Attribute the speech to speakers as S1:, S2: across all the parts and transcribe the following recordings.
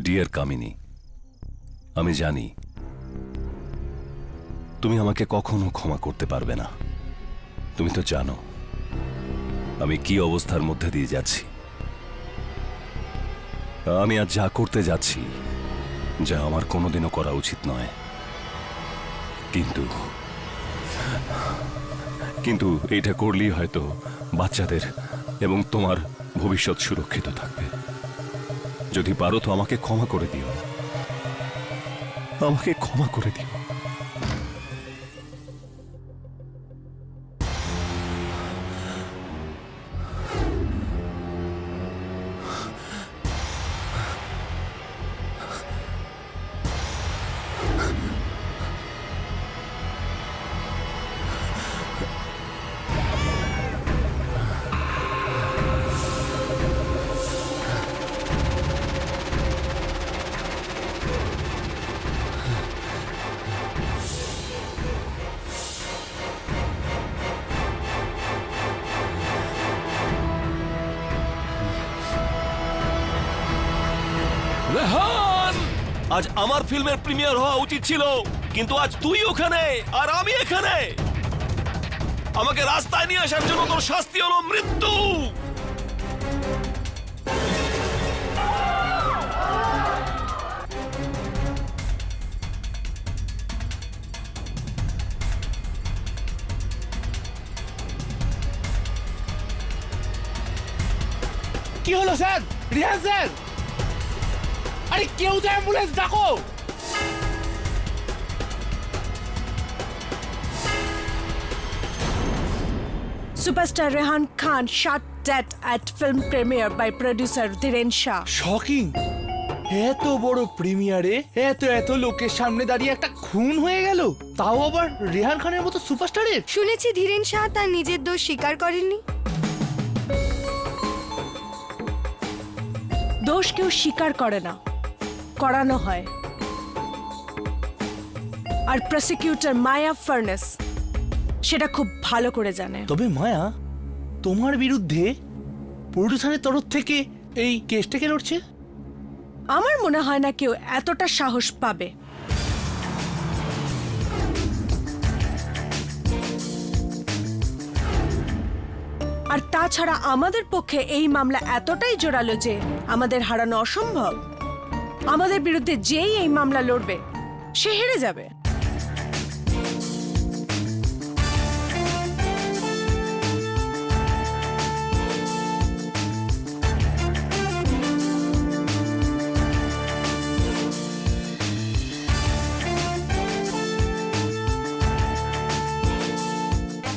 S1: Deer কামিনী, আমি জানি তুমি আমাকে কখনো ক্ষমা করতে পারবে না। তুমি তো জানো আমি কি অবস্থার মধ্যে দিয়ে যাচ্ছি। আমি আজ যা করতে যাচ্ছি, যা আমার কোনোদিনও করা উচিত নয়, কিন্তু কিন্তু এটা করলেই হয়তো বাচ্চাদের এবং তোমার ভবিষ্যৎ সুরক্ষিত থাকবে। যদি পারো তো আমাকে ক্ষমা করে দিও, আমাকে ক্ষমা করে দিও।
S2: রেহান, আজ আমার ফিল্মের প্রিমিয়ার হওয়া উচিত ছিল, কিন্তু আজ তুই ওখানে আর আমি এখানে। আমাকে রাস্তায় নিয়ে আসার জন্য তোর শাস্তি হলো মৃত্যু।
S3: কি হলো স্যার? রিহান স্যার, আরে কেউ তো অ্যাম্বুলেন্স ডাকো।
S4: Superstar Rehan Khan shot dead at film premiere by producer Dhiren Shah.
S3: Shocking! এত বড় প্রিমিয়ারে এত এত লোকের সামনে দাঁড়িয়ে একটা খুন হয়ে গেল, তাও আবার রেহান খানের মতো সুপারস্টারের।
S5: শুনেছি ধীরেন শাহ তার নিজের দোষ স্বীকার করেননি।
S4: দোষ কেউ স্বীকার করে না, করানো হয়। আর প্রসিকিউটর মায়া ফার্নেস সেটা খুব ভালো করে জানে।
S3: তবে মায়া, তোমার বিরুদ্ধে প্রোডিউসারের তরফ থেকে এই কেসটা কে লড়ছে?
S4: আমার মনে হয় না কেউ এতটা সাহস পাবে। আর তাছাড়া আমাদের পক্ষে এই মামলা এতটাই জোরালো যে আমাদের হারানো অসম্ভব। আমাদের বিরুদ্ধে যেই এই মামলা লড়বে সে হেরে যাবে।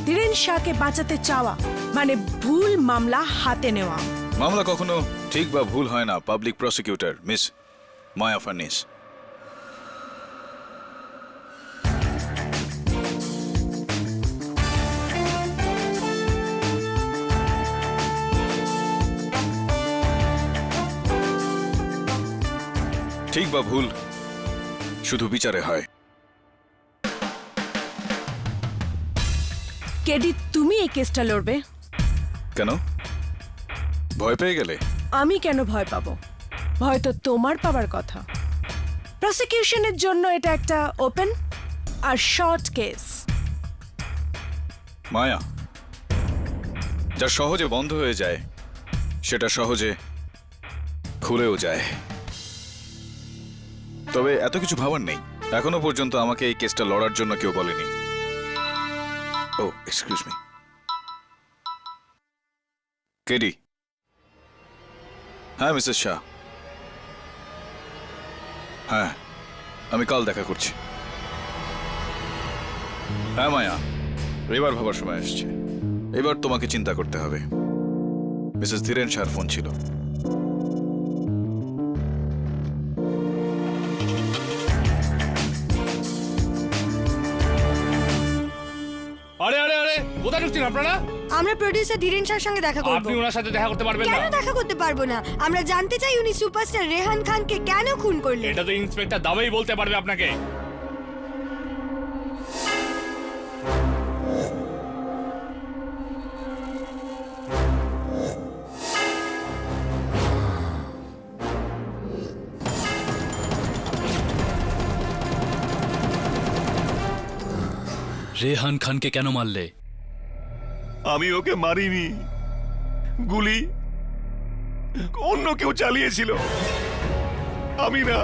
S4: ধীরেন শাহকে বাঁচাতে চাওয়া মানে ভুল মামলা হাতে নেওয়া।
S6: মামলা কখনো ঠিক বা ভুল হয় না, public prosecutor miss Maya furnace. ঠিক বা ভুল শুধু বিচারে হয়।
S4: কেডি, তুমি এই কেসটা লড়বে?
S6: কেন, ভয় পেয়ে গেলে?
S4: আমি কেন ভয় পাবো? ভয় তো তোমার পাবার কথা। প্রসিকিউশনের জন্য এটা একটা ওপেন আর শর্ট কেস।
S6: মায়া, যা সহজে বন্ধ হয়ে যায় সেটা সহজে খুলেও যায়। তবে এত কিছু ভাবার নেই, এখনো পর্যন্ত আমাকে এই কেসটা লড়ার জন্য কেউ বলেনি। ও এক্সকিউজ মি, কেডি। হ্যাঁ মিসেস শাহ, হ্যাঁ আমি কাল দেখা করছি। হ্যাঁ মায়া, এবার ভাবার সময় আসছে। এবার তোমাকে চিন্তা করতে হবে। মিসেস ধীরেন শাহর ফোন ছিল।
S3: আরে আরে আরে, কোথায় ঢুকছেন আপনারা?
S5: আমরা প্রোডিউসার ধীরেন শাহর সঙ্গে দেখা করব।
S3: আপনি ওনার সাথে দেখা করতে পারবেন না।
S5: কেন দেখা করতে পারবো না? আমরা জানতে চাই উনি সুপারস্টার রেহান খানকে কেন খুন করলেন।
S3: এটা তো ইন্সপেক্টর দাবাই বলতে পারবে আপনাকে।
S7: রেহান খানকে কেন মারলে?
S2: আমি ওকে মারিনি, গুলি অন্য কেউ চালিয়েছিল, আমি না।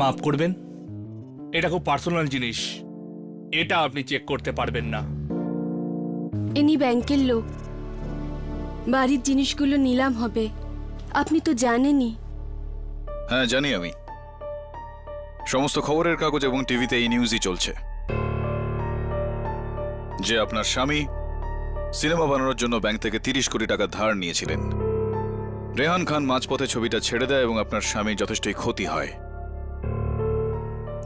S3: মাফ করবেন, এটা খুব পার্সোনাল জিনিস, এটা আপনি চেক করতে পারবেন না।
S8: ইনি ব্যাংকের লোক, বাড়ির জিনিসগুলো নিলাম হবে, আপনি তো জানেনই।
S6: হ্যাঁ জানি আমি, সমস্ত খবরের কাগজ এবং টিভিতে এই নিউজই চলছে যে আপনার স্বামী সিনেমা বানানোর জন্য ব্যাংক থেকে 30 কোটি টাকা ধার নিয়েছিলেন। রেহান খান মাঝপথে ছবিটা ছেড়ে দেয় এবং আপনার স্বামী যথেষ্টই ক্ষতি হয়,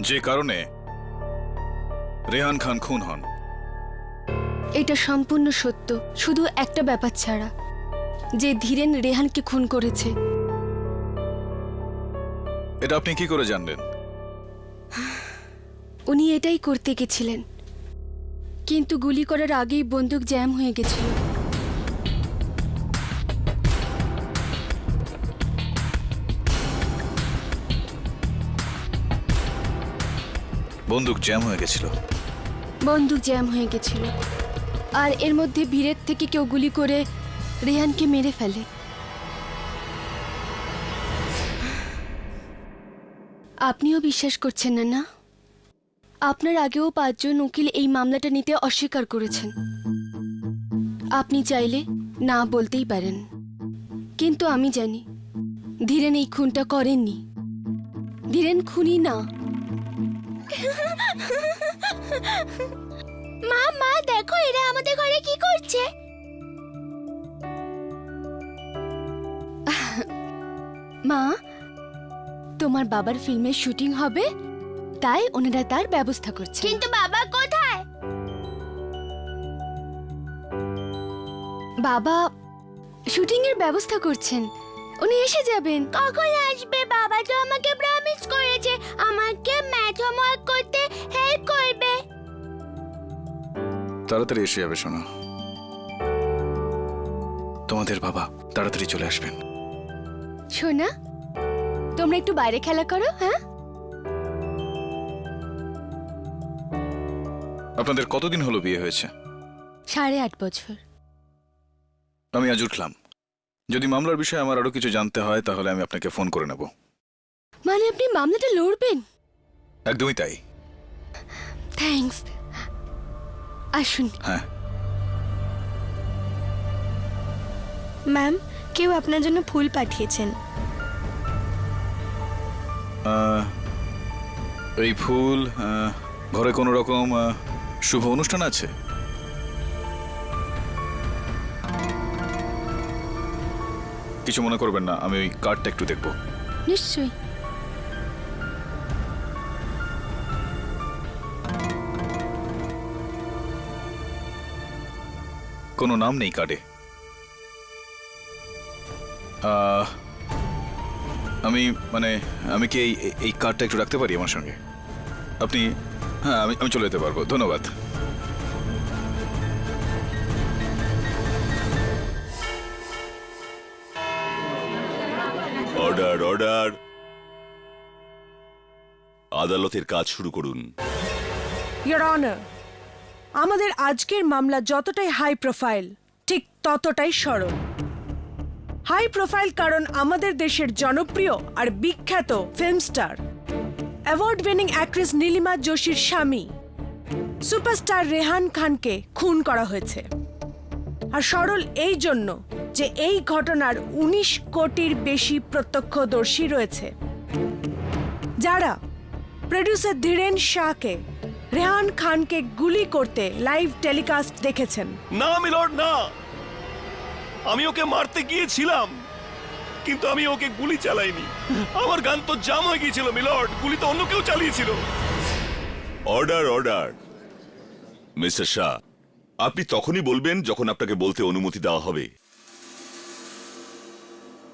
S6: যে কারণে রেহান খান খুন হন।
S8: এটা সম্পূর্ণ সত্য, শুধু একটা ব্যাপার ছাড়া, যে ধীরেন রেহানকে খুন করেছে।
S6: এটা আপনি কি করে জানলেন?
S8: উনি এটাই করতে গেছিলেন, কিন্তু গুলি করার আগেই বন্দুক জ্যাম হয়ে গেছিল।
S6: বন্দুক জ্যাম হয়ে গেছিল?
S8: বন্দুক জ্যাম হয়ে গেছিল, আর এর মধ্যে ভিড়ের থেকে কেউ গুলি করে রেহানকে মেরে ফেলে। আপনিও বিশ্বাস করছেন না, না? আপনার আগেও 5 জন উকিল এই মামলাটা নিতে অস্বীকার করেছেন। আপনি চাইলে না বলতেই পারেন, কিন্তু আমি জানি ধীরেন এই খুনটা করেননি। ধীরেন খুনি না। মা মা দেখো, এরা আমাদের ঘরে কি করছে। মা, তোমার বাবার ফিল্মের শুটিং হবে, তাই ওনারা তার ব্যবস্থা করছে। কিন্তু বাবা কোথায়? বাবা শুটিং এর ব্যবস্থা করছেন, উনি এসে যাবেন। কখন আসবে? বাবা তো আমাকে প্রমিস করেছে আমাকে ম্যাথ হোমওয়ার্ক করতে হেল্প করবে।
S6: তাড়াতাড়ি এসে যাবে শোনো, তোমাদের বাবা তাড়াতাড়ি চলে আসবেন।
S8: শোনা, তোমরা একটু বাইরে খেলা করো। হ্যাঁ,
S6: আপনাদের কতদিন হলো বিয়ে হয়েছে?
S8: 8.5 বছর।
S6: আমি আজ উঠলাম, যদি মামলার বিষয়ে আমার আরো কিছু জানতে হয় তাহলে আমি আপনাকে ফোন করে নেব।
S8: মানে আপনি মামলাটা লড়বেন?
S6: একদমই তাই।
S8: থ্যাঙ্কস, আসুন।
S6: হ্যাঁ।
S5: ম্যাম, কেউ আপনার জন্য ফুল পাঠিয়েছেন।
S6: এই ফুল ঘরে কোনো রকম শুভ অনুষ্ঠান আছে? কিছু মনে করবেন না, আমি ওই কার্ডটা একটু দেখব।
S8: নিশ্চয়ই।
S6: কোনো নাম নেই কার্ডে। আমি কি এই কার্ডটা একটু রাখতে পারি আমার সঙ্গে? আপনি? হ্যাঁ, আমি চলে যেতে পারবো, ধন্যবাদ।
S9: অর্ডার অর্ডার, আদালতের কাজ শুরু করুন।
S4: ইয়োর অনার, আমাদের আজকের মামলা যতটাই হাই প্রোফাইল, ঠিক ততটাই সরল। হাই প্রোফাইল কারণ আমাদের দেশের জনপ্রিয় আর বিখ্যাত film star, award winning actress Nilima যোশীর স্বামী সুপারস্টার রেহান খানকে খুন করা হয়েছে। আর সরল এই জন্য যে এই ঘটনার 19 কোটির বেশি প্রত্যক্ষদর্শী রয়েছে, যারা প্রোডিউসার ধীরেন শাহকে রেহান খানকে গুলি করতে লাইভ টেলিকাস্ট দেখেছেন।
S2: না মিলর্ড, না, আমি ওকে মারতে গিয়েছিলাম, কিন্তু আমি ওকে গুলি চালাইনি। আমার গান তো জাম হয়ে গিয়েছিল মিলর্ড, গুলি তো অন্য কেউ চালিয়েছিল।
S9: অর্ডার অর্ডার, মিস্টার শাহ, আপনি তখনই বলবেন যখন আপনাকে বলতে অনুমতি দেওয়া হবে।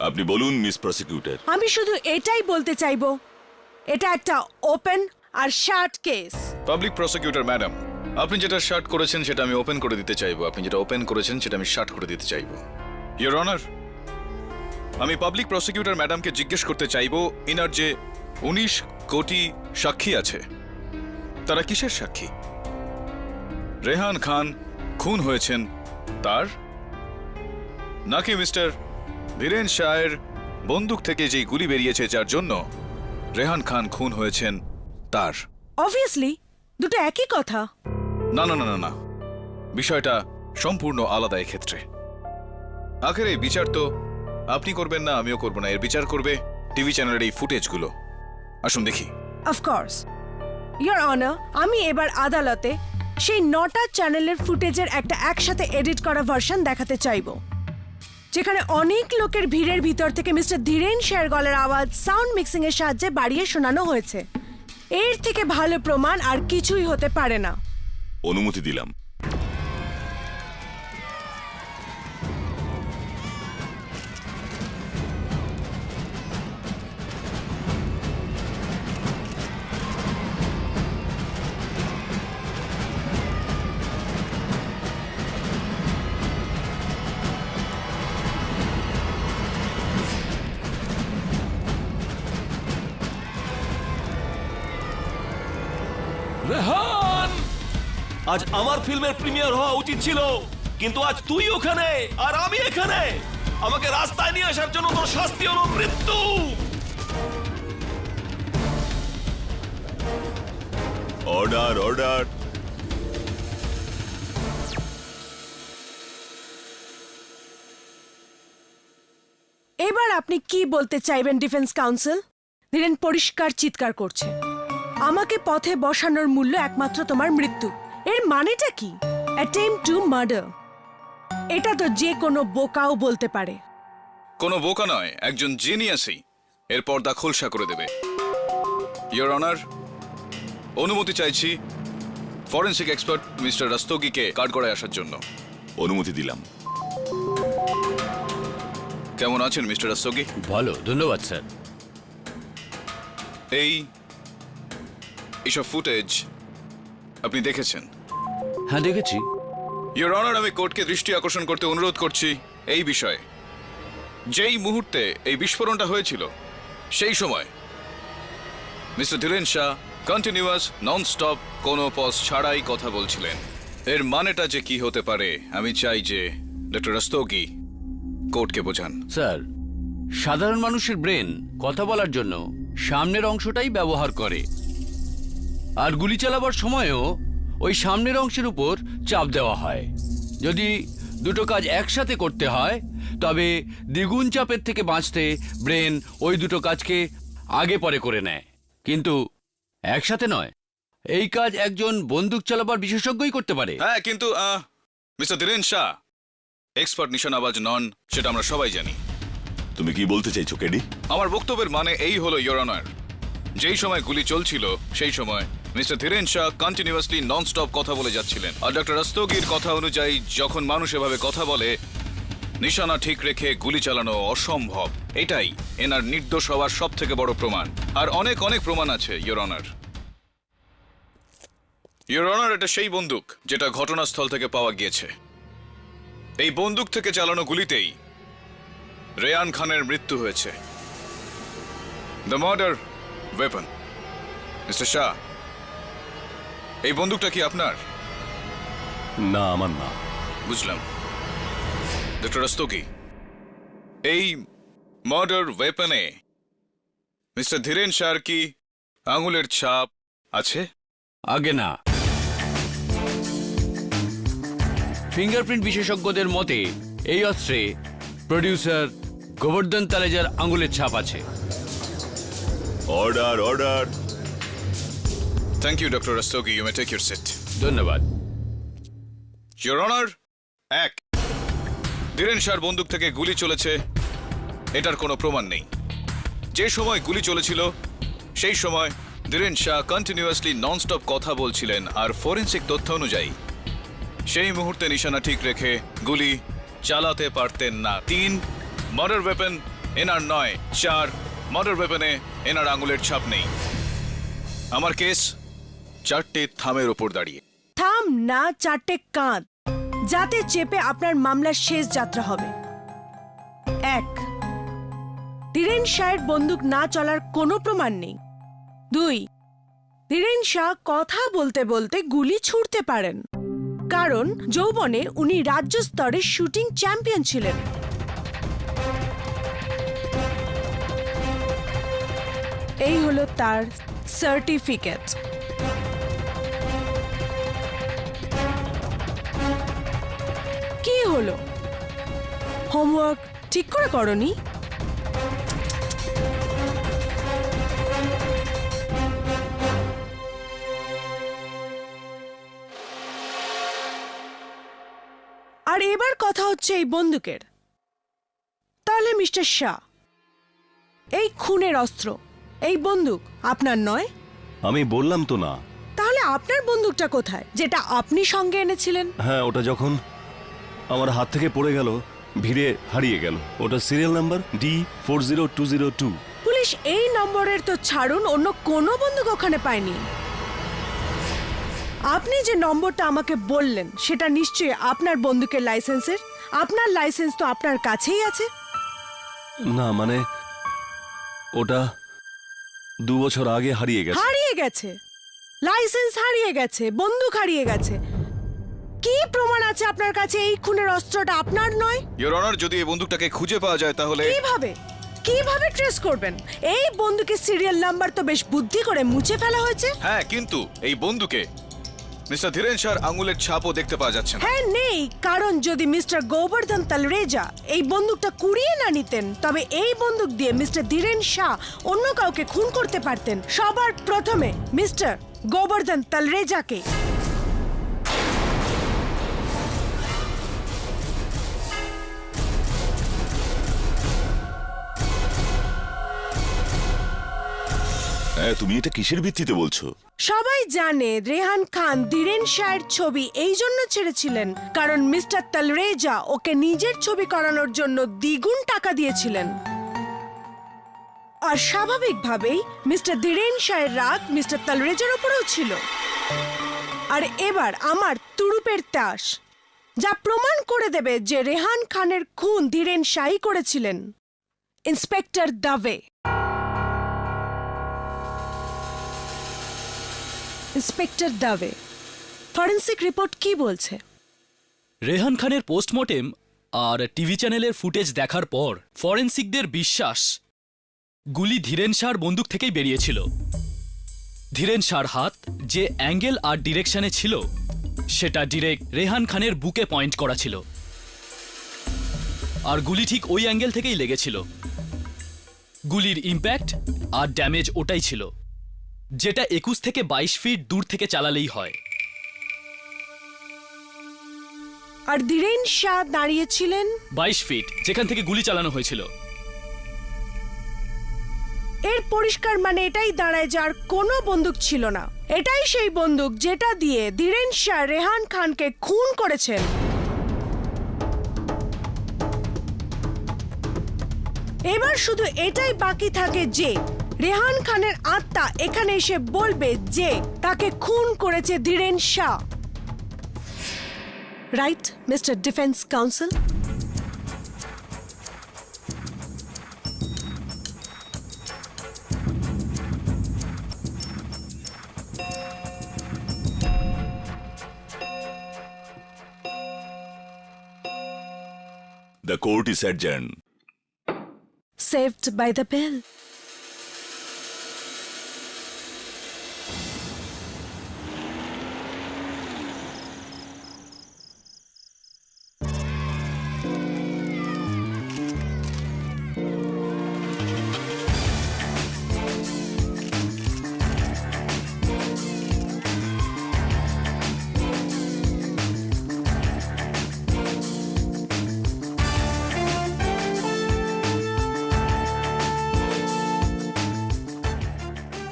S9: আপনি বলুন মিস প্রসিকিউটর।
S4: আমি শুধু এটাই বলতে চাইবো, এটা একটা ওপেন আর shut case.
S6: Public prosecutor madam, আপনি যেটা শার্ট করেছেন সেটা আমি ওপেন করে দিতে চাইবো, আপনি যেটা ওপেন করেছেন সেটা আমি শার্ট করে দিতে চাইবো। ইওর অনার, আমি পাবলিক প্রসিকিউটর ম্যাডামকে জিজ্ঞেস করতে চাইবো, ইনার যে 19 কোটি সাক্ষী আছে, তারা কিসের সাক্ষী? রেহান খান খুন হয়েছেন তার, নাকি মিস্টার ধীরেন শাহের বন্দুক থেকে যেই গুলি বেরিয়েছে যার জন্য রেহান খান খুন হয়েছেন তার?
S4: অবভিয়াসলি দুটো একই কথা।
S6: না না না না না, বিষয়টা সম্পূর্ণ আলাদা এক্ষেত্রে। আখের এই বিচার তো আপনি করবেন না, আমিও করব না, এর বিচার করবে টিভি চ্যানেলের এই ফুটেজগুলো। আসুন দেখি।
S4: অফকোর্স ইয়োর অনার, আমি এবার আদালতে সেই 9টা চ্যানেলের ফুটেজের একটা একসাথে এডিট করা ভার্সন দেখাতে চাইবো, যেখানে অনেক লোকের ভিড়ের ভিতর থেকে মিস্টার ধীরেন শাহের গলার আওয়াজ সাউন্ড মিক্সিং এর সাহায্যে বাড়িয়ে শোনানো হয়েছে। এর থেকে ভালো প্রমাণ আর কিছুই হতে পারে না।
S9: অনুমতি দিলাম।
S2: রেহান, আজ আমার ফিল্মের প্রিমিয়ার হওয়া উচিত ছিল, কিন্তু আজ তুই ওখানে আর আমি এখানে। আমাকে রাস্তায় নিয়ে আসার জন্য তোর শাস্তি হলো মৃত্যু।
S9: Order order.
S4: এবার আপনি কি বলতে চাইবেন ডিফেন্স কাউন্সিল? ধীরেন পরিষ্কার চিৎকার করছে, আমাকে পথে বসানোর মূল্য একমাত্র তোমার মৃত্যু। এর মানেটা কি? Attempt to murder. এটা তো যে কোনো বোকাও বলতে পারে।
S6: কোনো বোকা নয়, একজন জিনিয়াসই এর পর্দা খোলসা করে দেবে। ইওর অনার, অনুমতি চাইছি ফরেনসিক এক্সপার্ট মিস্টার রাস্তোগিকে কাঠগড়ায় আসার জন্য।
S9: অনুমতি দিলাম।
S6: কেমন আছেন মিস্টার রাস্তোগি?
S7: ভালো, ধন্যবাদ স্যার।
S6: এইসব ফুটেজ আপনি দেখেছেন?
S7: হ্যাঁ দেখেছি।
S6: ইওর অনার, আমি কোর্টকে দৃষ্টি আকর্ষণ করতে অনুরোধ করছি এই বিষয়ে। যেই মুহূর্তে এই বিস্ফোরণটা হয়েছিল সেই সময় mister Dhiren Shah continuous non stop কোনো পজ ছাড়াই কথা বলছিলেন। এর মানেটা যে কি হতে পারে আমি চাই যে ডক্টর রাস্তোগি কোর্টকে বোঝান।
S7: স্যার, সাধারণ মানুষের ব্রেন কথা বলার জন্য সামনের অংশটাই ব্যবহার করে, আর গুলি চালাবার সময়ও ওই সামনের অংশের উপর চাপ দেওয়া হয়। যদি দুটো কাজ একসাথে করতে হয় তবে দ্বিগুণ চাপের থেকে বাঁচতে ব্রেন ওই দুটো কাজকে আগে পরে করে নেয়, কিন্তু একসাথে নয়। এই কাজ একজন বন্দুক চালাবার বিশেষজ্ঞই করতে পারে।
S6: হ্যাঁ, কিন্তু মিস্টার ধীরেন শাহ এক্সপার্ট নিশানাবাজ নন, সেটা আমরা সবাই জানি।
S9: তুমি কি বলতে চাইছো কেডি?
S6: আমার বক্তব্যের মানে এই হলো ইওর অনার, যেই সময় গুলি চলছিল সেই সময় mister Dhiren Shah continuously non stop কথা বলে যাচ্ছিলেন। আর ডক্টর রাস্তোগির কথা অনুযায়ী যখন মানুষ এভাবে কথা বলে নিশানা ঠিক রেখে গুলি চালানো অসম্ভব। এটাই এনার নির্দোষ হওয়ার সব থেকে বড় প্রমাণ। আর অনেক অনেক প্রমাণ আছে ইওর অনার। ইওর অনার, এটা সেই বন্দুক যেটা ঘটনাস্থল থেকে পাওয়া গিয়েছে। এই বন্দুক থেকে চালানো গুলিতেই রেহান খানের মৃত্যু হয়েছে। The murder weapon. Mister Shah, এই বন্দুকটা কি আপনার?
S1: না, আমার না।
S6: বুঝলাম। ডক্টর রাস্তোগি, এই মার্ডার ওয়েপনে মিস্টার ধীরেন শাহর কি আঙুলের ছাপ আছে?
S7: আগে না। ফিঙ্গারপ্রিন্ট বিশেষজ্ঞদের মতে এই অস্ত্রে প্রডিউসার গোবর্ধন তালেজার আঙুলের ছাপ আছে।
S9: Order order.
S6: Thank you doctor Rastogi, you may take your seat.
S7: ধন্যবাদ।
S6: ইওর অনার, এক, ধীরেন শাহর বন্দুক থেকে গুলি চলেছে এটার কোনো প্রমাণ নেই। যে সময় গুলি চলেছিল সেই সময় ধীরেন শাহ কন্টিনিউয়াসলি ননস্টপ কথা বলছিলেন, আর ফরেনসিক তথ্য অনুযায়ী সেই মুহূর্তে নিশানা ঠিক রেখে গুলি চালাতে পারতেন না। 3, মার্ডার ওয়েপন এনার নয়। 4, মার্ডার ওয়েপনে এনার আঙুলের ছাপ নেই। আমার কেস 4টে থামের ওপর দাঁড়িয়ে।
S4: থাম না 4টে কাঁধ, যাতে চেপে আপনার মামলার শেষ যাত্রা হবে। 1, ধীরেন শাহের বন্দুক না চলার কোনো প্রমাণ নেই। 2, ধীরেন শাহ কথা বলতে বলতে গুলি ছুড়তে পারেন, কারণ যৌবনে উনি রাজ্য স্তরে শুটিং চ্যাম্পিয়ন ছিলেন। এই হলো তার সার্টিফিকেট। কি হলো, হোমওয়ার্ক ঠিক করে করনি? আর এবার কথা হচ্ছে এই বন্দুকের। তাহলে মিস্টার শাহ, এই খুনের অস্ত্র, এই বন্দুক আপনার নয়?
S1: আমি বললাম তো না।
S4: তাহলে আপনার বন্দুকটা কোথায়, যেটা আপনি সঙ্গে এনেছিলেন?
S1: হ্যাঁ, ওটা যখন আমার হাত থেকে পড়ে গেল, ভিড়ে হারিয়ে গেল। ওটা সিরিয়াল নাম্বার D40202।
S4: পুলিশ এই নম্বরের তো ছাড়ুন, অন্য কোনো বন্দুক ওখানে পায়নি। আপনি যে নম্বরটা আমাকে বললেন সেটা নিশ্চয়ই আপনার বন্দুকের লাইসেন্সের। আপনার লাইসেন্স তো আপনার কাছেই আছে।
S1: না, মানে ওটা 2 বছর আগে হারিয়ে গেছে।
S4: হারিয়ে গেছে? লাইসেন্স হারিয়ে গেছে, বন্দুক হারিয়ে গেছে। কি প্রমাণ আছে আপনার কাছে এই খুনের অস্ত্রটা আপনার নয়?
S6: ইওর অনার, যদি এই বন্দুকটাকে খুঁজে পাওয়া যায় তাহলে
S4: কিভাবে কিভাবে ট্রেস করবেন? এই বন্দুকের সিরিয়াল নাম্বার তো বেশ বুদ্ধি করে মুছে ফেলা হয়েছে।
S6: হ্যাঁ, কিন্তু এই বন্দুকে মিস্টার ধীরেন শাহর আঙুলের ছাপও দেখতে পাওয়া যাচ্ছে না।
S4: হ্যাঁ, নেই, কারণ যদি মিস্টার গোবর্ধন তালরেজা এই বন্দুকটা কুড়িয়ে না নিতেন, তবে এই বন্দুক দিয়ে মিস্টার ধীরেন শাহ অন্য কাউকে খুন করতে পারতেন। সবার প্রথমে মিস্টার গোবর্ধন তালরেজাকে।
S9: হ্যাঁ, তুমি এটা কিসের ভিত্তিতে বলছো?
S4: সবাই জানে রেহান খান ধীরেন শাহের ছবি এই জন্য ছেড়েছিলেন কারণ মিস্টার তালরেজা ওকে নিজের ছবি করানোর জন্য দ্বিগুণ টাকা দিয়েছিলেন। আর স্বাভাবিকভাবেই মিস্টার ধীরেন শাহের রাগ মিস্টার তালরেজার উপরেও ছিল। আর এবার আমার তুরুপের তাস, যা প্রমাণ করে দেবে যে রেহান খানের খুন ধীরেন শাহই করেছিলেন। ইন্সপেক্টর দাবে। ইন্সপেক্টর দাবে, ফরেন্সিক রিপোর্ট কি বলছে?
S10: রেহান খানের পোস্টমর্টেম আর টিভি চ্যানেলের ফুটেজ দেখার পর ফরেন্সিকদের বিশ্বাস গুলি ধীরেন শাহর বন্দুক থেকেই বেরিয়েছিল। ধীরেন শাহর হাত যে অ্যাঙ্গেল আর ডিরেকশনে ছিল সেটা ডিরেক্ট রেহান খানের বুকে পয়েন্ট করা ছিল, আর গুলি ঠিক ওই অ্যাঙ্গেল থেকেই লেগেছিল। গুলির ইম্প্যাক্ট আর ড্যামেজ ওটাই ছিল, যেটা 21 থেকে 22 ফিট দূর থেকে চালালেই হয়।
S4: আর ধীরেন শাহ দাঁড়িয়েছিলেন
S10: 22 ফিট, যেখান থেকে গুলি চালানো হয়েছিল।
S4: এর পরিষ্কার মানে এটাই দাঁড়ায় যে আর কোনো বন্দুক ছিল না। এটাই সেই বন্দুক যেটা দিয়ে ধীরেন শাহ রেহান খানকে খুন করেছেন। এবার শুধু এটাই বাকি থাকে যে রেহান খানের আত্মা এখানে এসে বলবে যে তাকে খুন করেছে Dhiren Shah. Right, mister defence counsel?
S9: The court is adjourned.
S4: Saved by the bell.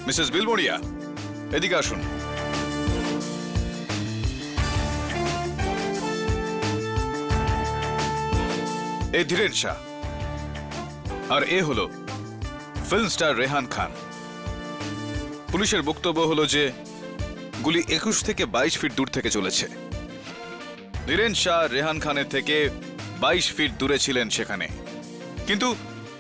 S6: Mrs Bilimoria, এদিকে আসুন। এ ধীরেন শাহ আর এ হলো ফিল্ম স্টার রেহান খান। পুলিশের বক্তব্য হলো যে গুলি 21 থেকে 22 ফিট দূর থেকে চলেছে। ধীরেন শাহ রেহান খানের থেকে 22 ফিট দূরে ছিলেন সেখানে, কিন্তু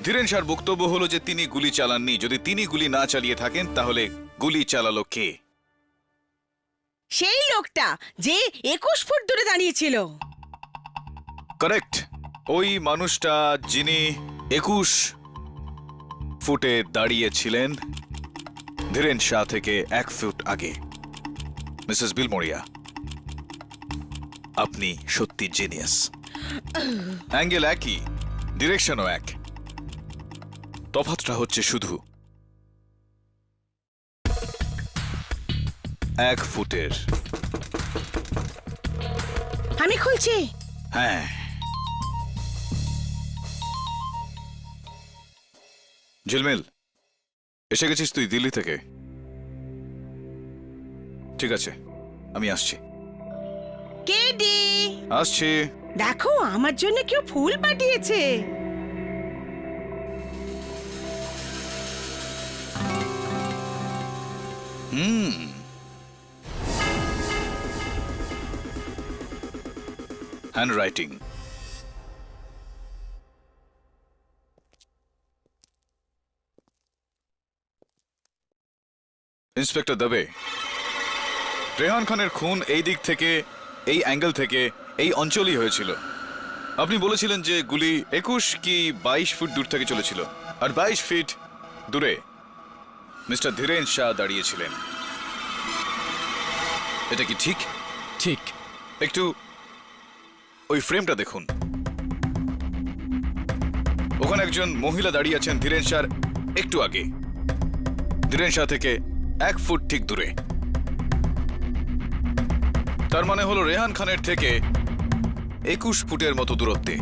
S6: ধীরেন শাহর বক্তব্য হলো যে তিনি গুলি চালাননি। যদি তিনি গুলি না চালিয়ে থাকেন তাহলে গুলি চালালো কে?
S11: সেই লোকটা যে 21 ফুট দূরে দাঁড়িয়েছিল।
S6: কারেক্ট, ওই মানুষটা যিনি 21 ফুটে দাঁড়িয়েছিলেন ধীরেন শাহ থেকে 1 ফুট আগে। মিসেস বিলমোরিয়া, আপনি সত্যি জিনিয়াস। অ্যাঙ্গেল একই, ডিরেকশনও এক, তফাৎটা হচ্ছে শুধু 1 ফুটের।
S11: আমি খুলছি।
S6: হ্যাঁ, ঝিলমিল, এসে গেছিস তুই দিল্লি থেকে? ঠিক আছে, আমি আসছি।
S11: কেডি,
S6: আসছি।
S11: দেখো আমার জন্য কেউ ফুল পাঠিয়েছে।
S6: Hand writing. Inspector Deb, Rehan খানের খুন এই দিক থেকে, এই অ্যাঙ্গেল থেকে, এই অঞ্চলই হয়েছিল। আপনি বলেছিলেন যে গুলি 21 কি 22 ফুট দূর থেকে চলেছিল, আর 22 ফিট দূরে মিস্টার ধীরেন শাহ দাঁড়িয়েছিলেন। এটা কি ঠিক?
S10: ঠিক।
S6: একটু ওই ফ্রেমটা দেখুন। ওখানে একজন মহিলা দাঁড়িয়ে আছেন ধীরেন শাহর একটু আগে, ধীরেন শাহ থেকে 1 ফুট ঠিক দূরে। তার মানে হলো রেহান খানের থেকে 21 ফুটের মতো দূরত্বে,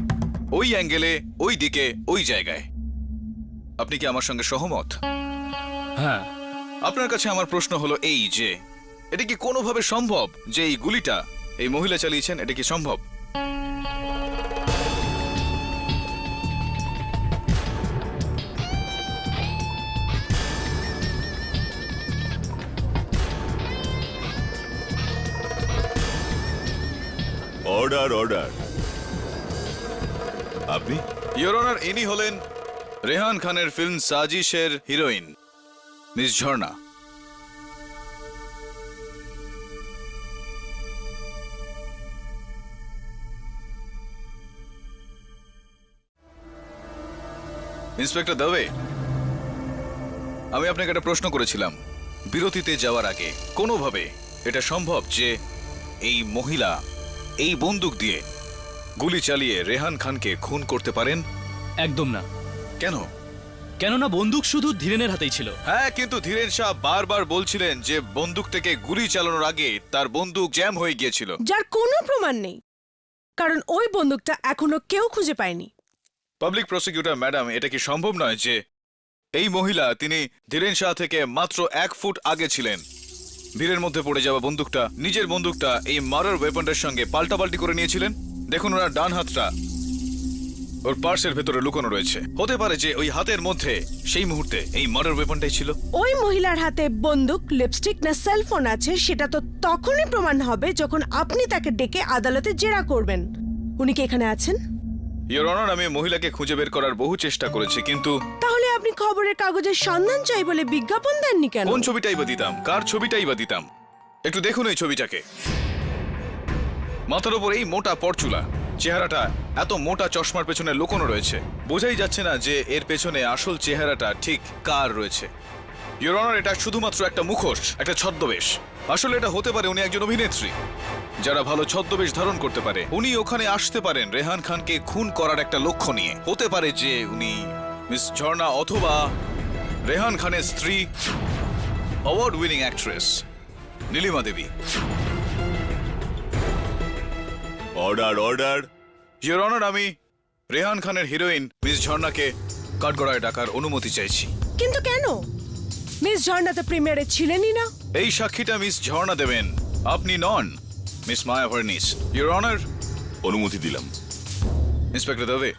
S6: ওই অ্যাঙ্গেলে, ওই দিকে, ওই জায়গায়। আপনি কি আমার সঙ্গে সহমত?
S10: হ্যাঁ।
S6: আপনার কাছে আমার প্রশ্ন হলো এই যে এটা কি কোনোভাবে সম্ভব যে এই গুলিটা এই মহিলা চালিয়েছেন? এটা কি সম্ভব?
S9: Order order. আপনি?
S6: ইয়োর অনার, ইনি হলেন রেহান খানের ফিল্ম সাজিশের হিরোইন মিস ঝর্ণা। ইন্সপেক্টর দবে, আমি আপনাকে একটা প্রশ্ন করেছিলাম বিরতিতে যাওয়ার আগে, কোনোভাবে এটা সম্ভব যে এই মহিলা এই বন্দুক দিয়ে গুলি চালিয়ে রেহান খানকে খুন করতে পারেন?
S10: একদম না।
S6: কেন?
S10: কেননা বন্দুক শুধু ধীরেনের হাতেই ছিল।
S6: হ্যাঁ, কিন্তু ধীরেন শাহ বারবার বলছিলেন যে বন্দুক থেকে গুলি চালানোর আগে তার বন্দুক জ্যাম হয়ে গিয়েছিল,
S4: যার কোনো প্রমাণ নেই, কারণ ওই বন্দুকটা এখনো কেউ খুঁজে পায়নি।
S6: পাবলিক প্রসিকিউটর ম্যাডাম, এটা কি সম্ভব নয় যে এই মহিলা তিনি ধীরেন শাহ থেকে মাত্র 1 ফুট আগে ছিলেন, ভিড়ের মধ্যে পড়ে যাওয়া বন্দুকটা, নিজের বন্দুকটা এই মার্ডার ওয়েপনটার সঙ্গে পাল্টাপাল্টি করে নিয়েছিলেন? দেখুন, ওনার ডান হাতটা ওর পার্সের ভেতরে লুকোনো রয়েছে। হতে পারে যে ওই হাতের মধ্যে সেই মুহূর্তে এই মার্ডার ওয়েপনটাই ছিল।
S4: ওই মহিলার হাতে বন্দুক, লিপস্টিক না সেলফোন আছে সেটা তো তখনই প্রমাণ হবে যখন আপনি তাকে ডেকে আদালতে জেরা করবেন। উনি কি এখানে আছেন?
S6: ইয়োর অনার, আমি মহিলাকে খুঁজে বের করার বহু চেষ্টা করেছি, কিন্তু
S4: তাহলে আপনি খবরের কাগজের সন্ধান চাই বলে বিজ্ঞাপন দেননি কেন?
S6: কোন ছবিটাই বা দিতাম, কার ছবিটাই বা দিতাম? একটু দেখুন এই ছবিটাকে। মাথার উপর এই মোটা পরচুলা, চেহারাটা এত মোটা চশমার পেছনে লুকোনো রয়েছে, বোঝাই যাচ্ছে না যে এর পেছনে আসল চেহারাটা ঠিক কার রয়েছে। ইয়োর অনার, এটা শুধুমাত্র একটা মুখোশ, একটা ছদ্মবেশ। আসলে এটা হতে পারে উনি একজন অভিনেত্রী যারা ভালো ছদ্মবেশ ধারণ করতে পারে। উনি ওখানে আসতে পারেন রেহান খানকে খুন করার একটা লক্ষ্য নিয়ে। হতে পারে যে উনি মিস ঝর্ণা অথবা রেহান খানের স্ত্রী, award winning actress Nilima Devi.
S9: Order order.
S6: Your honour, আমি রেহান খানের হিরোইন মিস ঝর্ণাকে কাঠগড়ায় ডাকার অনুমতি চাইছি।
S4: কিন্তু কেন? মিস ঝর্ণা তো প্রিমিয়ারে ছিলেনই না।
S6: এই সাক্ষীটা মিস ঝর্ণা দেবেন, আপনি নন। Miss Maya Varnis. Your honour,
S9: অনুমতি দিলাম।
S6: ইন্সপেক্টর দবে,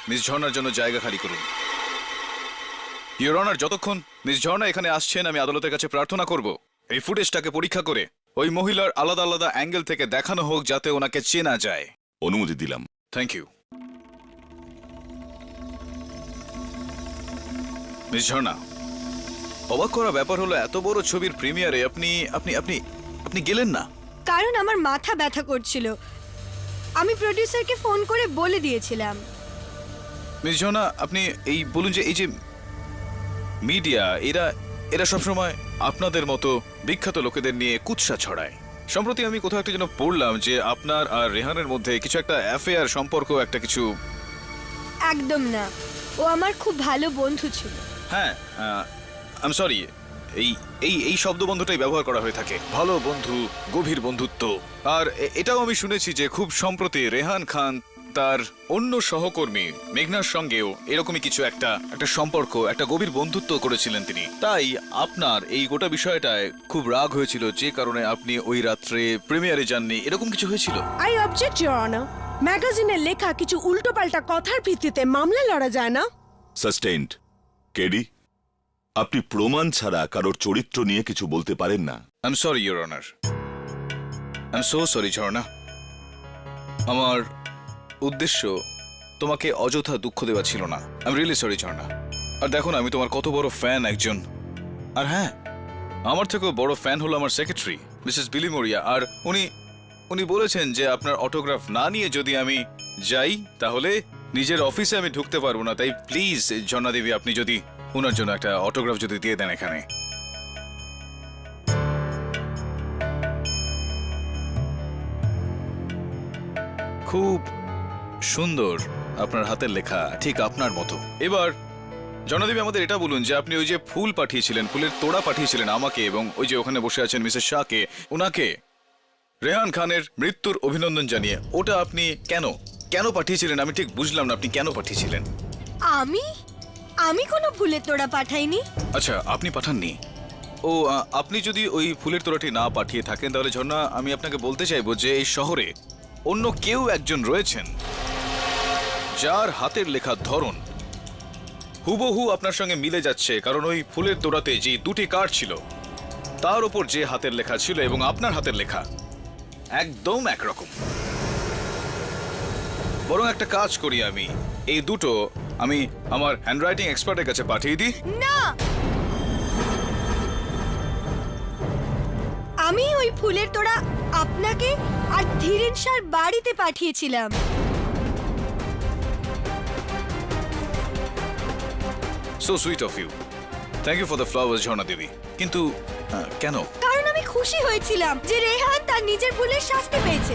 S6: মিস ঝর্ণার জন্য জায়গা খালি করুন। ইয়োর অনার, যতক্ষণ মিস ঝর্ণা এখানে আসছেন আমি আদালতের কাছে প্রার্থনা করব এই ফুটেজটাকে পরীক্ষা করে ওই মহিলার আলাদা আলাদা অ্যাঙ্গেল থেকে দেখানো হোক, যাতে ওনাকে চেনা যায়।
S9: অনুমতি দিলাম।
S6: Thank you. মিস ঝর্ণা, অবাক করা ব্যাপার হলো এত বড় ছবির প্রিমিয়ারে আপনি আপনি আপনি আপনি গেলেন না।
S5: কারণ আমার মাথা ব্যথা করছিল। আমি প্রডিউসারকে ফোন করে বলে দিয়েছিলাম।
S6: মিস ঝর্ণা, আপনি এই বলুন যে এই যে মিডিয়া এরা সবসময় আপনাদের মতো বিখ্যাত লোকেদের নিয়ে কুৎসা ছড়ায়। সম্প্রতি আমি কোথাও একটা যেন পড়লাম যে আপনার আর রেহানের মধ্যে কিছু একটা অ্যাফেয়ার সম্পর্ক একটা কিছু।
S5: একদম না, ও আমার খুব ভালো বন্ধু ছিল।
S6: হ্যাঁ, আই এম সরি, এই এই এই শব্দবন্ধটাই ব্যবহার করা হয়ে থাকে, ভালো বন্ধু, গভীর বন্ধুত্ব। আর এটাও আমি শুনেছি যে খুব সম্প্রতি রেহান খান তার অন্য সহকর্মী মেঘনার সঙ্গেও এরকমই কিছু একটা সম্পর্ক, একটা গভীর বন্ধুত্ব করেছিলেন তিনি। তাই আপনার এই গোটা বিষয়টায় খুব রাগ হয়েছিল, যে কারণে আপনি ওই রাত্রে প্রিমিয়ারে যাননি, এরকম কিছু হয়েছিল।
S4: I object your honour. ম্যাগাজিনে লেখা কিছু উল্টোপাল্টা কথার ভিত্তিতে মামলা লড়া যায় না।
S9: সাস্টেইনড। কেডি, আপনি প্রমাণ ছাড়া কারোর চরিত্র নিয়ে কিছু বলতে পারেন না।
S6: I am sorry your honour, I am so sorry Jharna. আমার উদ্দেশ্য তোমাকে অযথা দুঃখ দেওয়া ছিল না। I am really sorry Jharna. আর দেখো না, আমি তোমার কত বড় ফ্যান একজন। আর হ্যাঁ, আমার থেকেও বড় ফ্যান হলো আমার সেক্রেটারি মিসেস বিলি মরিয়া। আর উনি বলেছেন যে আপনার অটোগ্রাফ না নিয়ে যদি আমি যাই তাহলে নিজের অফিসে আমি ঢুকতে পারবো না। তাই প্লিজ ঝর্ণা দেবী, আপনি যদি ওনার জন্য একটা অটোগ্রাফ যদি দিয়ে দেন এখানে। খুব সুন্দর আপনার হাতের লেখা, ঠিক আপনার মতো। এবার জনাদেবী, আমাদের এটা বলুন যে আপনি ওই যে ফুল পাঠিয়েছিলেন, ফুলের তোড়া পাঠিয়েছিলেন আমাকে এবং ওই যে ওখানে বসে আছেন মিসেস শাহকে, ওনাকে রেহান খানের মৃত্যুর অভিনন্দন জানিয়ে, ওটা আপনি কেন পাঠিয়েছিলেন? আমি ঠিক বুঝলাম না আপনি কেন পাঠিয়েছিলেন।
S5: আমি কোনো ফুলের তোড়া পাঠাইনি।
S6: আচ্ছা, আপনি পাঠাননি? ও, আপনি যদি ওই ফুলের তোড়াটি না পাঠিয়ে থাকেন তাহলে ঝর্ণা, আমি আপনাকে বলতে চাইবো যে এই শহরে অন্য কেউ একজন রয়েছেন যার হাতের লেখার ধরন হুবহু আপনার সঙ্গে মিলে যাচ্ছে। কারণ ওই ফুলের তোড়াতে যে দুটি কার্ড ছিল তার উপর যে হাতের লেখা ছিল এবং আপনার হাতের লেখা একদম একরকম। বরং একটা কাজ করি, আমি এই দুটো আমি আমার হ্যান্ডরাইটিং এক্সপার্টের কাছে পাঠিয়ে দিই।
S5: না, আমি ওই ফুলের তোড়া আপনাকে আর ধীরেন স্যার বাড়িতে পাঠিয়েছিলাম।
S6: So sweet of you. Thank you for the flowers, ঝর্ণা দেবী। কিন্তু কেন?
S5: কারণ আমি খুশি হয়েছিলাম যে রেহান তার নিজের ভুলের শাস্তি পেয়েছে।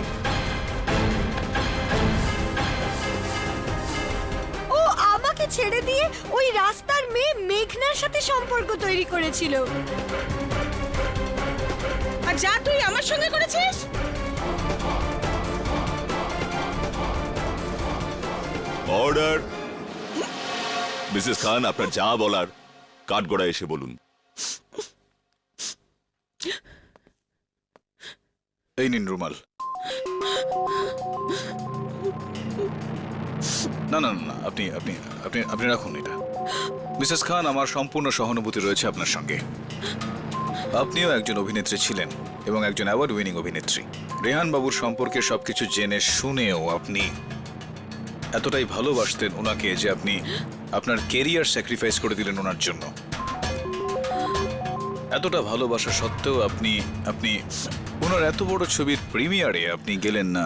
S5: ও আমাকে ছেড়ে দিয়ে ওই রাস্তার মেয়ে মেঘনার সাথে সম্পর্ক তৈরি করেছিল।
S11: আর যা তুই আমার সঙ্গে করেছিস।
S9: অর্ডার। মিসেস খান, আপনার যা বলার কাঠগড়ায় এসে বলুন।
S6: এই নিন রুমাল। না না না, আপনি আপনি আপনি আপনি রাখুন এটা। মিসেস খান, আমার সম্পূর্ণ সহানুভূতি রয়েছে আপনার সঙ্গে। আপনিও একজন অভিনেত্রী ছিলেন এবং একজন অ্যাওয়ার্ড উইনিং অভিনেত্রী। রেহান বাবুর সম্পর্কে সবকিছু জেনে শুনেও আপনি এতটাই ভালোবাসতেন ওনাকে যে আপনি আপনার কেরিয়ার স্যাক্রিফাইস করে দিলেন ওনার জন্য। এতটা ভালোবাসা সত্ত্বেও আপনি আপনি ওনার এত বড় ছবির প্রিমিয়ারে আপনি গেলেন না।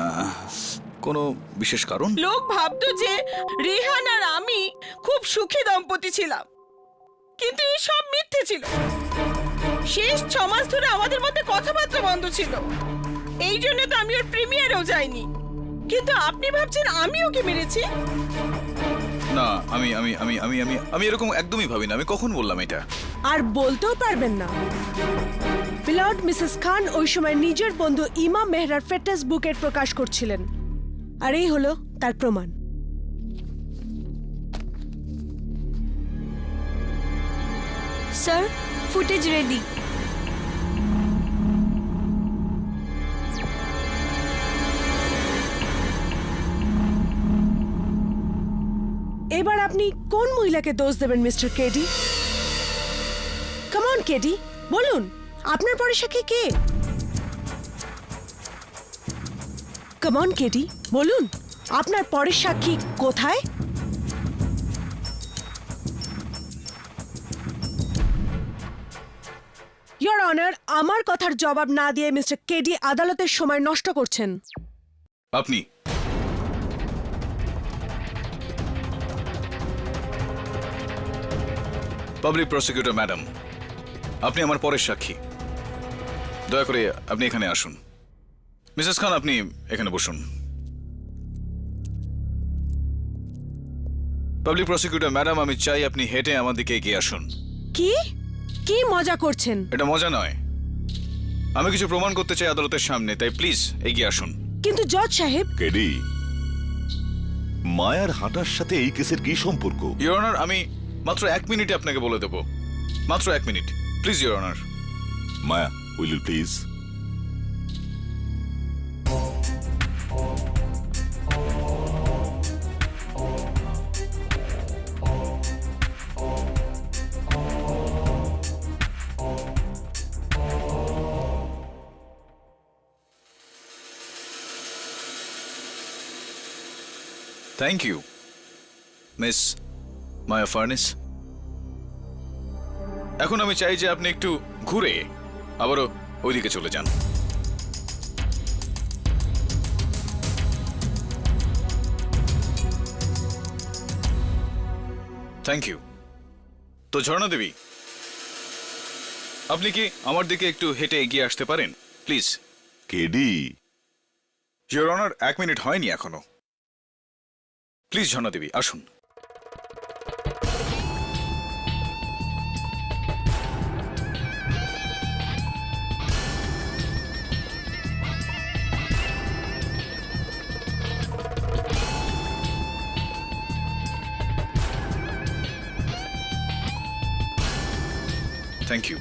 S6: কোনো বিশেষ কারণ?
S11: লোক ভাবতো যে রেহান আর আমি খুব সুখী দম্পতি ছিলাম, কিন্তু এই সব মিথ্যে ছিল। শেষ 6 মাস ধরে আমাদের মধ্যে কথাবার্তা বন্ধ ছিল। এই জন্য তো আমি ওর প্রিমিয়ারেও যাইনি। কিন্তু আপনি ভাবছেন আমি ওকে মেরেছি?
S6: না, আমি আমি আমি আমি আমি আমি এরকম একদমই ভাবি না। আমি কখন বললাম এটা?
S4: আর বলতেও পারবেন না। মিলর্ড, মিসেস খান ওই সময় নিজের বন্ধু ইমাম মেহরার ফেটাস বুকেট প্রকাশ করছিলেন, আর এই হলো তার প্রমাণ।
S5: Sir, footage ready.
S4: এবার আপনি কোন মহিলাকে দোষ দেবেন mister KD? Come on KD, বলুন আপনার পরের সাক্ষী কে? কাম অন কেটি, বলুন আপনার পরের সাক্ষী কোথায়? ইয়োর অনার, আমার কথার জবাব না দিয়ে মিস্টার কেডি আদালতের সময় নষ্ট করছেন।
S6: আপনি পাবলিক প্রসিকিউটর ম্যাডাম, আপনি আমার পরের সাক্ষী। দয়া করে আপনি এখানে আসুন। মিসেস খান, আপনি এখানে বসুন। পাবলিক প্রসিকিউটর ম্যাডাম, আমি চাই আপনি হেঁটে আমার দিকে এগিয়ে আসুন।
S4: কি কি মজা করছেন?
S6: এটা মজা নয়, আমি কিছু প্রমাণ করতে চাই আদালতের সামনে, তাই প্লিজ এগিয়ে আসুন।
S4: কিন্তু জজ সাহেব।
S9: কেডি, মায়ার হাঁটার সাথে এই কেসের কি সম্পর্ক?
S6: ইওর অনার, আমি মাত্র 1 মিনিটে আপনাকে বলে দেব, মাত্র 1 minute please your honour.
S9: Maya, will you please?
S6: Thank you miss Maya Furness. এখন আমি চাই যে আপনি একটু ঘুরে আবারও ওইদিকে চলে যান। Thank you. তো ঝর্ণা দেবী, আপনি কি আমার দিকে একটু হেঁটে এগিয়ে আসতে পারেন please?
S9: KD,
S6: your honour, 1 minute হয়নি এখনো। প্লিজ ঝর্ণা দেবী আসুন। Thank you.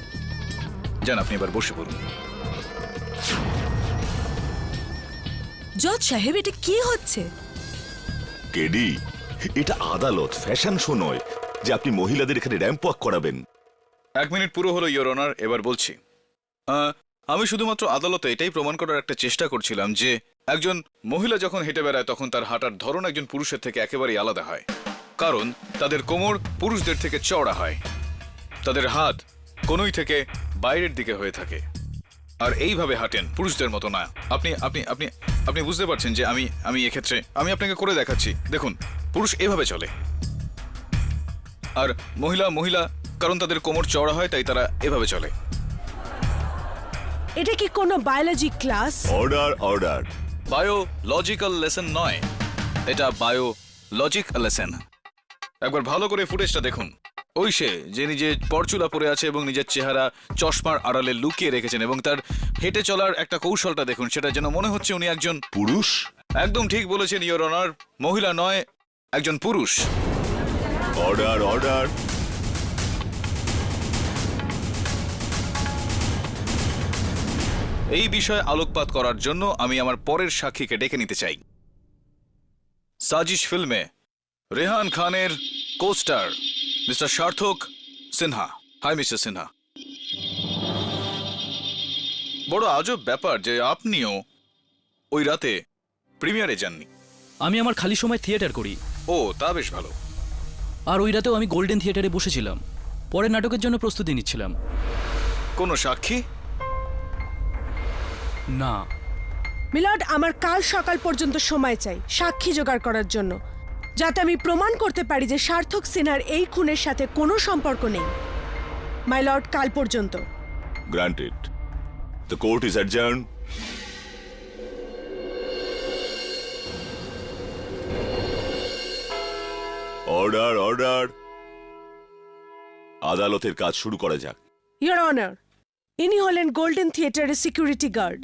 S6: যান, আপনি এবার বসে পড়ুন।
S4: জজ সাহেব, এটা কি হচ্ছে?
S9: কেডি, এটা আদালত, ফ্যাশন শো নয় যে আপনি মহিলাদের এখানে র্যাম্প ওয়াক করাবেন।
S6: 1 মিনিট পুরো হলো ইওর অনার, এবার বলছি। আমি শুধুমাত্র আদালতে এটাই প্রমাণ করার একটা চেষ্টা করছিলাম যে একজন মহিলা যখন হেঁটে বেড়ায় তখন তার হাঁটার ধরন একজন পুরুষের থেকে একেবারেই আলাদা হয়, কারণ তাদের কোমর পুরুষদের থেকে চওড়া হয়, তাদের হাত কোনই থেকে বাইরের দিকে হয়ে থাকে, আর এইভাবে হাঁটেন, পুরুষদের মতো না। আপনি আপনি আপনি আপনি বুঝতে পারছেন যে আমি এক্ষেত্রে আমি আপনাকে করে দেখাচ্ছি। দেখুন, পুরুষ এভাবে চলে, আর মহিলা কারণ তাদের কোমর চওড়া হয় তাই তারা এভাবে চলে।
S4: এটা কি কোনো biology class?
S9: Order, order.
S6: Biological lesson নয়, এটা বায়োলজিক লেসন। একবার ভালো করে ফুটেজটা দেখুন। ওই সে যে নিজে পরচুলা পরে আছে এবং নিজের চেহারা চশমার আড়ালে লুকিয়ে রেখেছেন, এবং তার হেঁটে চলার একটা কৌশলটা দেখুন, সেটা যেন মনে হচ্ছে উনি একজন
S9: পুরুষ।
S6: একদম ঠিক বলেছেন ইওর অনার, মহিলা নয়, একজন পুরুষ।
S9: Order, order.
S6: এই বিষয়ে আলোকপাত করার জন্য আমি আমার পরের সাক্ষীকে ডেকে নিতে চাই। সাজিশ ফিল্মে রেহান খানের কোস্টার মিস্টার সার্থক সিনহা। High mister Sinha. বড় আজব ব্যাপার যে আপনিও ওই রাতে প্রিমিয়ারে যাননি।
S10: আমি আমার খালি সময় থিয়েটার করি।
S6: ও, তা বেশ ভালো।
S10: আর ওই রাতেও আমি গোল্ডেন থিয়েটারে বসেছিলাম, পরের নাটকের জন্য প্রস্তুতি নিচ্ছিলাম।
S6: কোনো সাক্ষী?
S10: না।
S4: মিলর্ড, আমার কাল সকাল পর্যন্ত সময় চাই সাক্ষী জোগাড় করার জন্য, যাতে আমি প্রমাণ করতে পারি যে সার্থক সিনহার এই খুনের সাথে কোনো সম্পর্ক নেই। মাই লর্ড, কাল পর্যন্ত।
S9: Granted. The court is adjourn. Order, order. আদালতের কাজ শুরু করা যাক।
S4: ইয়োর অনার, ইনি হলেন গোল্ডেন থিয়েটারের সিকিউরিটি গার্ড,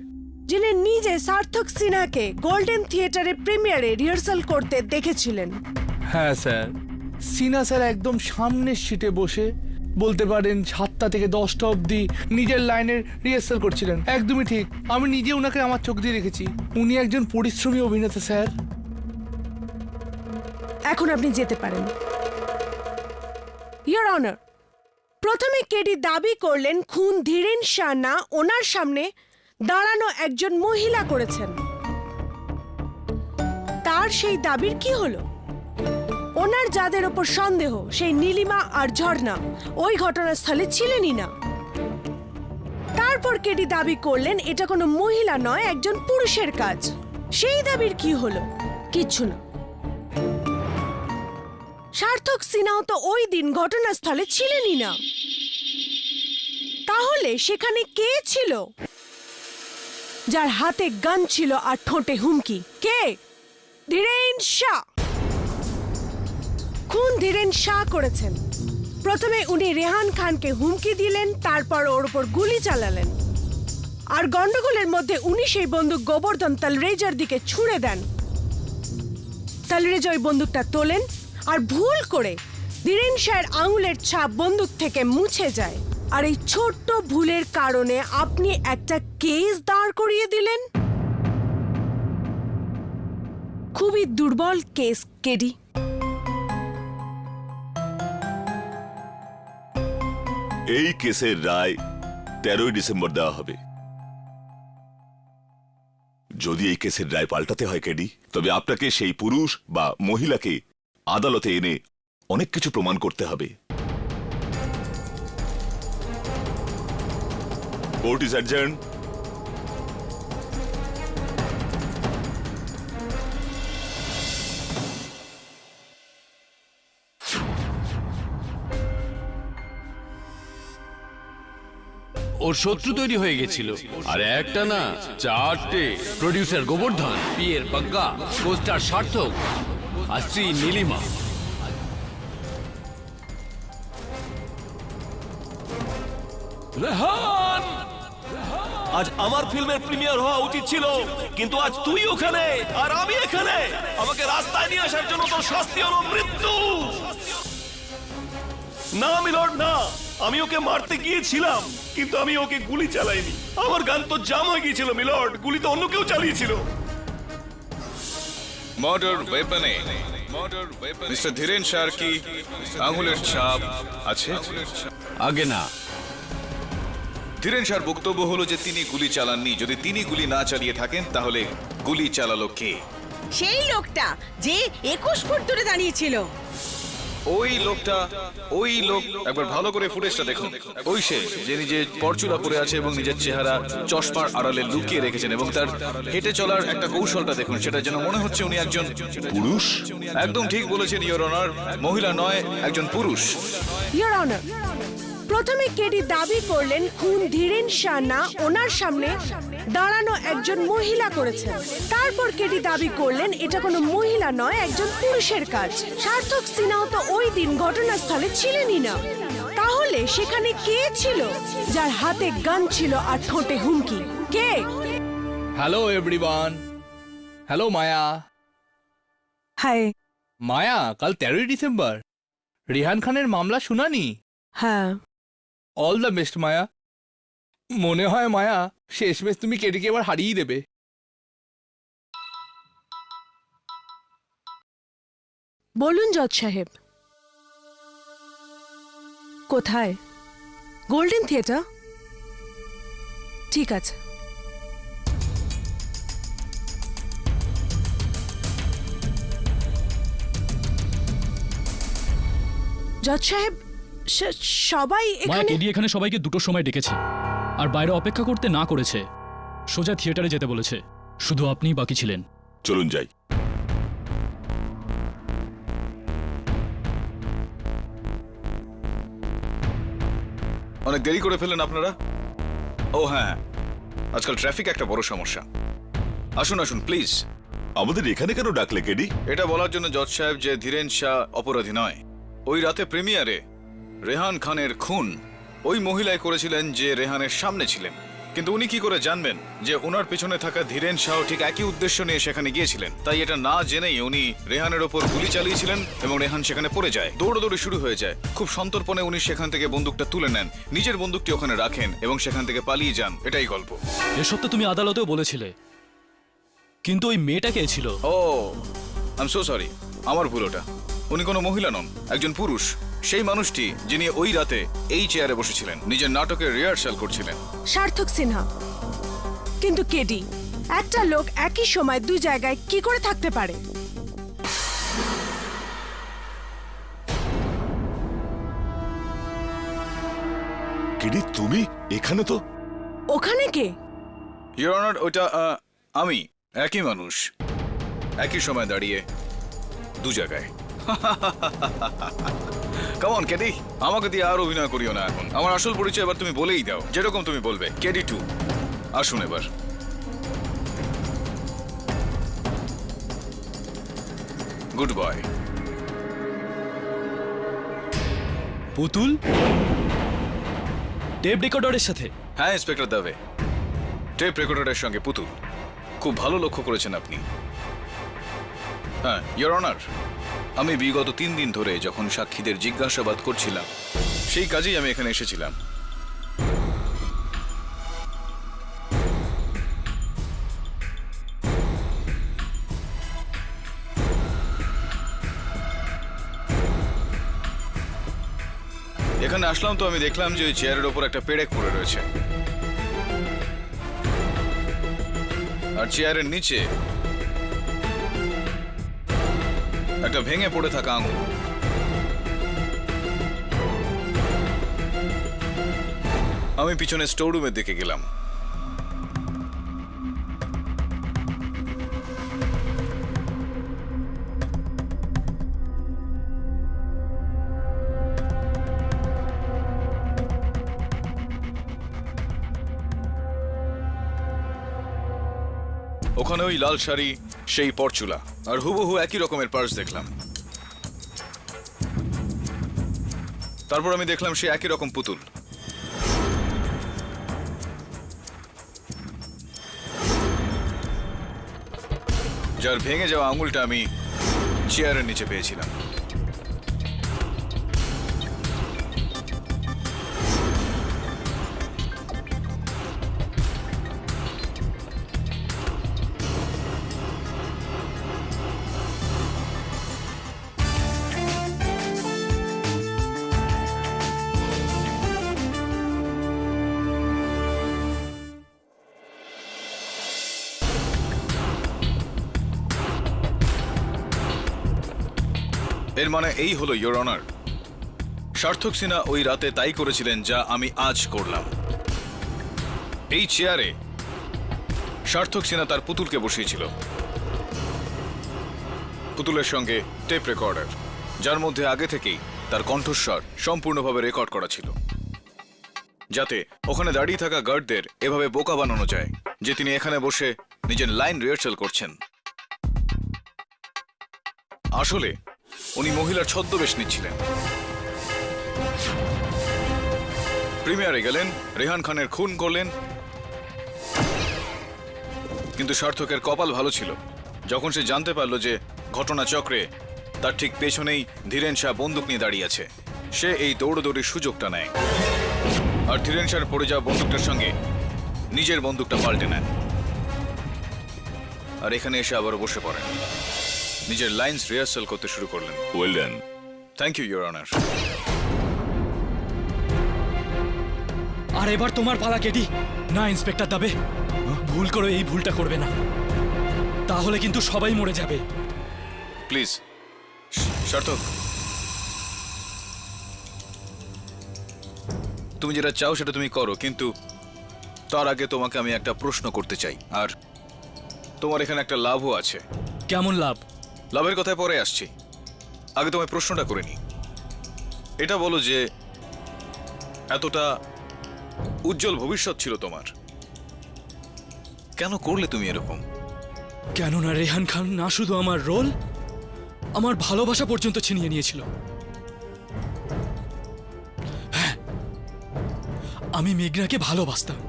S4: যিনি নিজে সার্থক সিনহাকে গোল্ডেন থিয়েটারের প্রিমিয়ারে রিহার্সাল করতে দেখেছিলেন।
S3: হ্যাঁ স্যার, সিনহা স্যার একদম সামনের সিটে বসে বলতে পারেন 7টা থেকে 10টা অবধি নিজের লাইনের রিহার্সাল করছিলেন। একদমই ঠিক, আমি নিজে ওনাকে আমার চোখ দিয়ে রেখেছি। উনি একজন পরিশ্রমী অভিনেতা স্যার।
S4: এখন আপনি যেতে পারেন। ইয়োর অনার, প্রথমে কেডি দাবি করলেন খুন ধীরেন শাহ না ওনার সামনে দাঁড়ানো একজন মহিলা করেছেন। তার সেই দাবির কি হলো? ওনার যাদের ওপর সন্দেহ সেই নীলিমা আর ঝর্ণা ওই ঘটনাস্থলে ছিলেনই না। তারপর কেডি দাবি করলেন এটা কোনো মহিলা নয়, একজন পুরুষের কাজ। সেই দাবির কি হলো? কিচ্ছু না। সার্থক সিনহাও তো ওই দিন ঘটনাস্থলে ছিলেনই না। তাহলে সেখানে কে ছিল যার হাতে গান ছিল আর ঠোঁটে হুমকি? কে? ধীরেন শাহ। খুন ধীরেন শাহ করেছেন। প্রথমে উনি রেহান খানকে হুমকি দিলেন, তারপর ওর উপর গুলি চালালেন। আর গন্ডগোলের মধ্যে উনি সেই বন্দুক গোবর্ধন তালরেজার দিকে ছুড়ে দেন। তালরেজা ওই বন্দুকটা তোলেন আর ভুল করে ধীরেন শাহের আঙুলের ছাপ বন্দুক থেকে মুছে যায়। আর এই ছোট্ট ভুলের কারণে আপনি একটা কেস দাঁড় করিয়ে দিলেন। খুবই দুর্বল কেস, কেডি।
S9: এই কেসের রায় 13ই ডিসেম্বর দেওয়া হবে। যদি এই কেসের রায় পাল্টাতে হয় কেডি, তবে আপনাকে সেই পুরুষ বা মহিলাকে আদালতে এনে অনেক কিছু প্রমাণ করতে হবে। Court is adjourn.
S7: ওর শত্রু তৈরি হয়ে গেছিল, আর একটা না 4টে। প্রডিউসার গোবর্ধন, পিয়ের বাগ্গা, কোস্টার সার্থক আর শ্রী নীলিমা।
S2: রেহান, আজ আমার ফিল্মের প্রিমিয়ার হওয়া উচিত ছিল, কিন্তু আজ তুই ওখানে আর আমি এখানে। আমাকে রাস্তায় নিয়ে আসার জন্য তোর শাস্তি হলো মৃত্যু। না মিলর্ড, না। আমি ওকে মারতে গিয়েছিলাম, কিন্তু আমি ওকে গুলি চালাইনি। আমার গান তো জাম হয়ে গিয়েছিল মিলর্ড। গুলি তো অন্য কেউ চালিয়েছিল।
S6: মার্ডার ওয়েপনে মিস্টার ধীরেন শাহর কি আঙুলের ছাপ আছে?
S7: আগে না।
S6: ধীরেন শাহর বক্তব্য হলো যে তিনি গুলি চালাননি। যদি তিনি গুলি না চালিয়ে থাকেন তাহলে গুলি চালালো কে?
S11: সেই লোকটা যে 21 ফুট দূরে দাঁড়িয়েছিল।
S6: ওই লোক একবার ভালো করে ফুটেজটা দেখুন। ওই সে যে নিজে পরচুলা পরে আছে এবং নিজের চেহারা চশমার আড়ালে লুকিয়ে রেখেছেন, এবং তার হেঁটে চলার একটা কৌশলটা দেখুন। সেটা যেন মনে হচ্ছে উনি একজন
S9: পুরুষ।
S6: একদম ঠিক বলেছেন ইওর অনার, মহিলা নয়, একজন পুরুষ।
S4: ইওর অনার, প্রথমে কেডি দাবি করলেন খুন ধীরেন শাহ না ওনার সামনে দাঁড়ানো একজন মহিলা করেছেন। তারপর কেডি দাবি করলেন এটা কোনো মহিলা নয়, একজন পুরুষের কাজ। সার্থক সিনহাও তো ওই দিন ঘটনাস্থলে ছিলেনই না। তাহলে সেখানে কে ছিল যার হাতে গান ছিল আর ঠোঁটে হুমকি? কে?
S3: Hello everyone. Hello Maya.
S4: Hi
S3: Maya, কাল 13ই ডিসেম্বর রেহান খানের মামলা শুনানি?
S4: হ্যাঁ।
S3: All the best Maya. মনে হয় মায়া শেষমেশ তুমি কেডিকে এবার হারিয়ে দেবে।
S4: বলুন জজ সাহেব। কোথায়? Golden theatre? ঠিক আছে। জজ সাহেব, সবাই
S10: মায়া
S4: এখানে?
S10: কেডি এখানে সবাইকে 2টোর সময় ডেকেছে, আর বাইরে অপেক্ষা করতে না করেছে। সোজা থিয়েটারে যেতে বলেছে। শুধু আপনিই বাকি ছিলেন।
S9: চলুন যাই।
S6: অনেক দেরি করে ফেললেন আপনারা। ও হ্যাঁ, আজকাল ট্রাফিক একটা বড় সমস্যা। আসুন আসুন প্লিজ।
S9: আমাদের এখানে কেন ডাকলে কেডি?
S6: এটা বলার জন্য জজ সাহেব যে ধীরেন শাহ অপরাধী নয়। ওই রাতে প্রিমিয়ারে রেহান খানের খুন ওই মহিলাই করেছিলেন যে রেহানের সামনে ছিলেন। কিন্তু উনি কি করে জানবেন যে ওনার পেছনে থাকা ধীরেন শাহ ঠিক একই উদ্দেশ্য নিয়ে সেখানে গিয়েছিলেন? তাই এটা না জেনেই উনি রেহানের ওপর গুলি চালিয়েছিলেন এবং রেহান সেখানে পড়ে যায়। দৌড়দৌড়ি শুরু হয়ে যায়। খুব সন্তর্পণে উনি সেখান থেকে বন্দুকটা তুলে নেন, নিজের বন্দুকটি ওখানে রাখেন এবং সেখান থেকে পালিয়ে যান। এটাই গল্প।
S10: এসব তো তুমি আদালতেও বলেছিলে, কিন্তু ওই মেয়েটা কে ছিল?
S6: ও আই এম সো সরি, আমার ভুল ওটা। উনি কোনো মহিলা নন, একজন পুরুষ। সেই মানুষটি যিনি ওই রাতে এই চেয়ারে বসেছিলেন, নিজের নাটকের রিহার্সাল করছিলেন।
S4: সার্থক সিনহা। কিন্তু কেডি, একটা লোক একই সময় দুই জায়গায় কি করে থাকতে পারে?
S9: কিডি, তুমি এখানে? তো
S4: ওখানে কে?
S6: ইওর অনার, ওটা আমি। একই মানুষ, একই সময় দাঁড়িয়ে দু জায়গায়। কেমন কেডি, আমাকে দিয়ে আর অভিনয় করিও না এখন। আমার আসল পরিচয় এবার তুমি বলেই দাও, যেরকম তুমি বলবে। কেডি 2, আসুন এবার। Good boy.
S10: পুতুল টেপ রেকর্ডারের সাথে?
S6: হ্যাঁ ইন্সপেক্টর দাবে, টেপ রেকর্ডারের সঙ্গে পুতুল। খুব ভালো লক্ষ্য করেছেন আপনি। হ্যাঁ ইওর অনার, আমি বিগত 3 দিন ধরে যখন সাক্ষীদের জিজ্ঞাসাবাদ করছিলাম, সেই কাজেই আমি এখানে এসেছিলাম। এখানে আসলাম তো আমি দেখলাম যে ওই চেয়ারের ওপর একটা পেরেক পড়ে রয়েছে, আর চেয়ারের নিচে একটা ভেঙে পড়ে থাকা আঙুল। আমি পিছনে স্টোর রুমের দিকে গেলাম। ওখানে ওই লাল শাড়ি, সেই পরচুলা, আর হুবহু একই রকমের পার্স দেখলাম। তারপর আমি দেখলাম সে একই রকম পুতুল। যার ভেঙে যাওয়া আঙুলটা আমি চেয়ারের নিচে পেয়েছিলাম। এর মানে এই হলো ইওর অনার, সার্থক সিনহা ওই রাতে তাই করেছিলেন যা আমি আজ করলাম। এই চেয়ারে সার্থক সিনহা তার পুতুলকে বসিয়েছিল, পুতুলের সঙ্গে টেপ রেকর্ডার, যার মধ্যে আগে থেকেই তার কণ্ঠস্বর সম্পূর্ণভাবে রেকর্ড করা ছিল, যাতে ওখানে দাঁড়িয়ে থাকা গার্ডদের এভাবে বোকা বানানো যায় যে তিনি এখানে বসে নিজের লাইন রিহার্সাল করছেন। আসলে উনি মহিলার ছদ্মবেশ নিচ্ছিলেন। প্রিমিয়ারে গেলেন, রেহান খানের খুন করলেন, কিন্তু সার্থকের কপাল ভালো ছিল। যখন সে জানতে পারল যে ঘটনাচক্রে তার ঠিক পেছনেই ধীরেন শাহ বন্দুক নিয়ে দাঁড়িয়ে আছে, সে এই দৌড়দৌড়ির সুযোগটা নেয়, আর ধীরেন শাহ পড়ে যাওয়া বন্দুকটার সঙ্গে নিজের বন্দুকটা পাল্টে নেন, আর এখানে এসে আবার বসে পড়েন, নিজের লাইন্স রিহার্সাল করতে শুরু করলেন।
S9: Well done.
S6: Thank you your honour.
S10: আর এবার তোমার পালা কেডি। না ইন্সপেক্টর দাবে, ভুল করে এই ভুলটা করবে না, তাহলে কিন্তু সবাই মরে যাবে।
S6: প্লিজ সার্থক, তুমি যেটা চাও সেটা তুমি করো, কিন্তু তার আগে তোমাকে আমি একটা প্রশ্ন করতে চাই, আর তোমার এখানে একটা লাভও আছে।
S10: কেমন লাভ?
S6: লাভের কথায় পরে আসছি, আগে তোমায় প্রশ্নটা করে নি। এটা বলো যে এতটা উজ্জ্বল ভবিষ্যৎ ছিল তোমার, কেন করলে তুমি এরকম?
S10: কেননা রেহান খান না শুধু আমার রোল, আমার ভালোবাসা পর্যন্ত ছিনিয়ে নিয়েছিল। হ্যাঁ, আমি মেঘনাকে ভালোবাসতাম,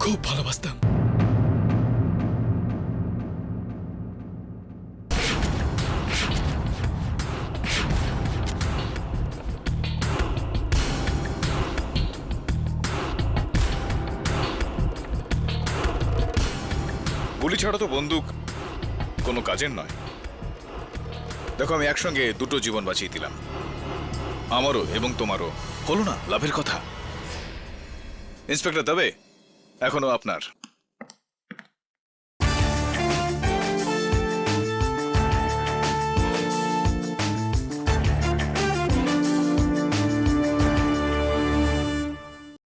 S10: খুব ভালোবাসতাম।
S6: গুলি ছাড়া তো বন্দুক কোনো কাজের নয়। দেখো, আমি একসঙ্গে দুটো জীবন বাঁচিয়ে দিলাম, আমারও এবং তোমারও। হলো না লাভের কথা? ইন্সপেক্টর দবে, এখনো আপনার।